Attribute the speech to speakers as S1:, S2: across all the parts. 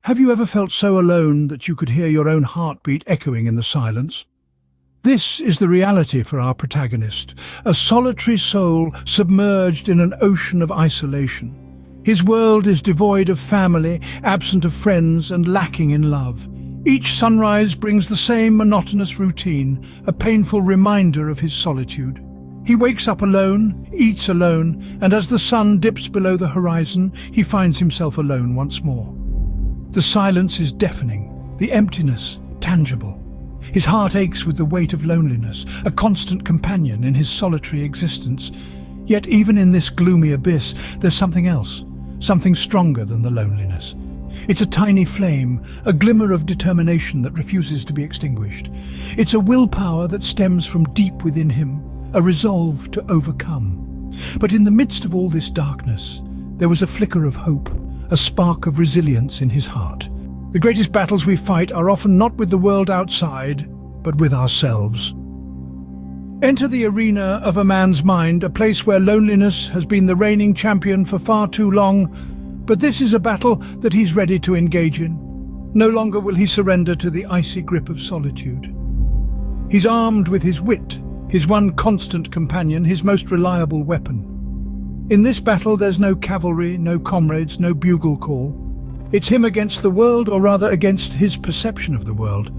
S1: Have you ever felt so alone that you could hear your own heartbeat echoing in the silence? This is the reality for our protagonist, a solitary soul submerged in an ocean of isolation. His world is devoid of family, absent of friends, and lacking in love. Each sunrise brings the same monotonous routine, a painful reminder of his solitude. He wakes up alone, eats alone, and as the sun dips below the horizon, he finds himself alone once more. The silence is deafening, the emptiness tangible. His heart aches with the weight of loneliness, a constant companion in his solitary existence. Yet even in this gloomy abyss, there's something else, something stronger than the loneliness. It's a tiny flame, a glimmer of determination that refuses to be extinguished. It's a willpower that stems from deep within him, a resolve to overcome. But in the midst of all this darkness, there was a flicker of hope, a spark of resilience in his heart. The greatest battles we fight are often not with the world outside, but with ourselves. Enter the arena of a man's mind, a place where loneliness has been the reigning champion for far too long, but this is a battle that he's ready to engage in. No longer will he surrender to the icy grip of solitude. He's armed with his wit, his one constant companion, his most reliable weapon. In this battle there's no cavalry, no comrades, no bugle call. It's him against the world, or rather against his perception of the world.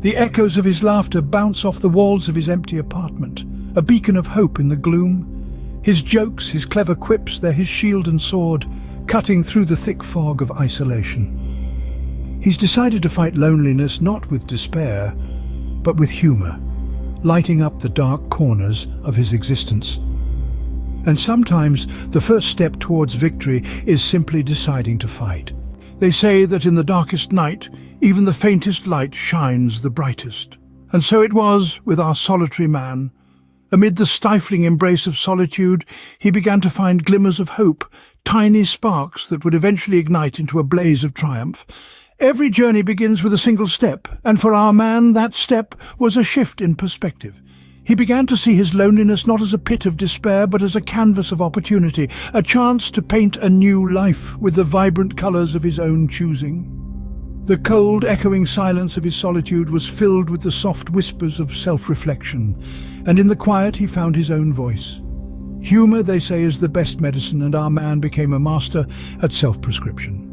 S1: The echoes of his laughter bounce off the walls of his empty apartment, a beacon of hope in the gloom. His jokes, his clever quips, they're his shield and sword, cutting through the thick fog of isolation. He's decided to fight loneliness not with despair, but with humor, lighting up the dark corners of his existence. And sometimes the first step towards victory is simply deciding to fight. They say that in the darkest night, even the faintest light shines the brightest. And so it was with our solitary man. Amid the stifling embrace of solitude, he began to find glimmers of hope, tiny sparks that would eventually ignite into a blaze of triumph. Every journey begins with a single step, and for our man, that step was a shift in perspective. He began to see his loneliness not as a pit of despair, but as a canvas of opportunity, a chance to paint a new life with the vibrant colours of his own choosing. The cold, echoing silence of his solitude was filled with the soft whispers of self-reflection, and in the quiet he found his own voice. Humour, they say, is the best medicine, and our man became a master at self-prescription.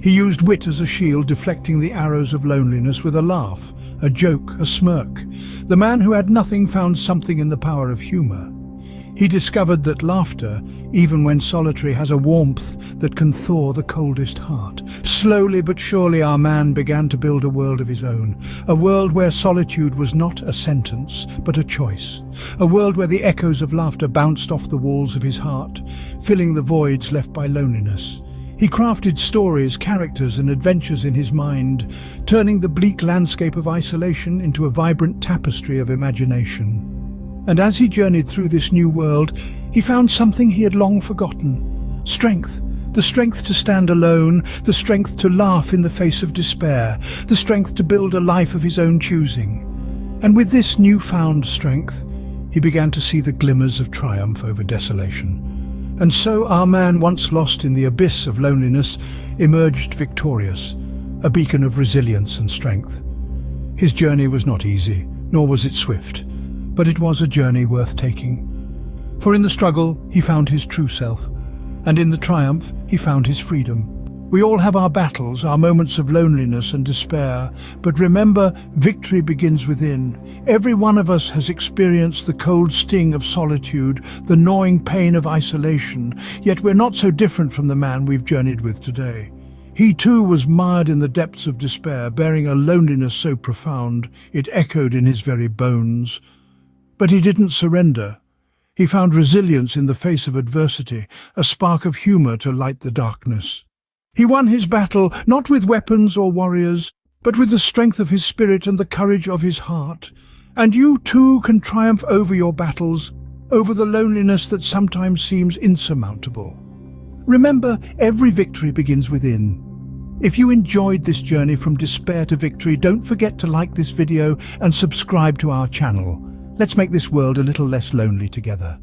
S1: He used wit as a shield, deflecting the arrows of loneliness with a laugh, a joke, a smirk. The man who had nothing found something in the power of humour. He discovered that laughter, even when solitary, has a warmth that can thaw the coldest heart. Slowly but surely our man began to build a world of his own, a world where solitude was not a sentence, but a choice. A world where the echoes of laughter bounced off the walls of his heart, filling the voids left by loneliness. He crafted stories, characters and adventures in his mind, turning the bleak landscape of isolation into a vibrant tapestry of imagination. And as he journeyed through this new world, he found something he had long forgotten. Strength. The strength to stand alone, the strength to laugh in the face of despair, the strength to build a life of his own choosing. And with this newfound strength, he began to see the glimmers of triumph over desolation. And so our man, once lost in the abyss of loneliness, emerged victorious, a beacon of resilience and strength. His journey was not easy, nor was it swift, but it was a journey worth taking. For in the struggle, he found his true self, and in the triumph, he found his freedom. We all have our battles, our moments of loneliness and despair, but remember, victory begins within. Every one of us has experienced the cold sting of solitude, the gnawing pain of isolation, yet we're not so different from the man we've journeyed with today. He too was mired in the depths of despair, bearing a loneliness so profound it echoed in his very bones. But he didn't surrender. He found resilience in the face of adversity, a spark of humour to light the darkness. He won his battle not with weapons or warriors, but with the strength of his spirit and the courage of his heart. And you too can triumph over your battles, over the loneliness that sometimes seems insurmountable. Remember, every victory begins within. If you enjoyed this journey from despair to victory, don't forget to like this video and subscribe to our channel. Let's make this world a little less lonely together.